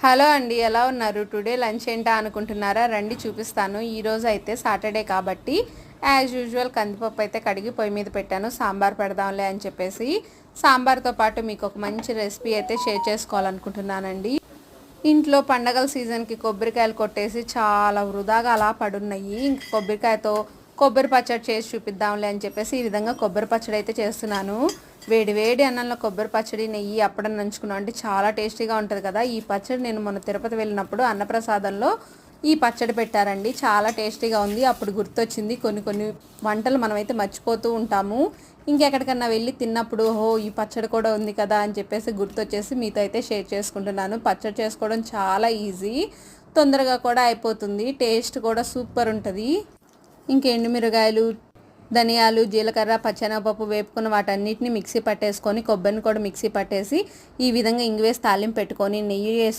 Hello అండి, ఎలా ఉన్నారు? టుడే లంచ్ ఏంటా అనుకుంటున్నారా? రండి చూపిస్తాను. ఈరోజు అయితే సాటర్డే కాబట్టి యాజ్ యూజువల్ కందిపప్పు అయితే కడిగి పొయ్యి మీద పెట్టాను. సాంబార్ పెడదాంలే అని చెప్పేసి సాంబార్తో పాటు మీకు ఒక మంచి రెసిపీ అయితే షేర్ చేసుకోవాలనుకుంటున్నానండి. ఇంట్లో పండగల సీజన్కి కొబ్బరికాయలు కొట్టేసి చాలా వృధాగా అలా పడున్నాయి. ఇంక కొబ్బరికాయతో కొబ్బరి పచ్చడి చేసి చూపిద్దాంలే అని చెప్పేసి ఈ విధంగా కొబ్బరి పచ్చడి అయితే చేస్తున్నాను. వేడి వేడి అన్నంలో కొబ్బరి పచ్చడి నెయ్యి అప్పడం నంచుకున్నాం అంటే చాలా టేస్టీగా ఉంటుంది కదా. ఈ పచ్చడి నేను మొన్న తిరుపతి వెళ్ళినప్పుడు అన్నప్రసాదంలో ఈ పచ్చడి పెట్టారండి. చాలా టేస్టీగా ఉంది. అప్పుడు గుర్తొచ్చింది, కొన్ని కొన్ని వంటలు మనమైతే మర్చిపోతూ ఉంటాము. ఇంకెక్కడికన్నా వెళ్ళి తిన్నప్పుడు ఓహో ఈ పచ్చడి కూడా ఉంది కదా అని చెప్పేసి గుర్తొచ్చేసి మీతో అయితే షేర్ చేసుకుంటున్నాను. పచ్చడి చేసుకోవడం చాలా ఈజీ, తొందరగా కూడా అయిపోతుంది, టేస్ట్ కూడా సూపర్ ఉంటుంది. ఎండుమిరగాయలు, ధనియాలు, జీలకర్ర, పచ్చెనగపప్పు వేపుకున్న వాటన్నిటిని మిక్సీ పట్టేసుకొని కొబ్బరిని కూడా మిక్సీ పట్టేసి ఈ విధంగా ఇంగువేసి తాలింపు పెట్టుకొని నెయ్యి వేసి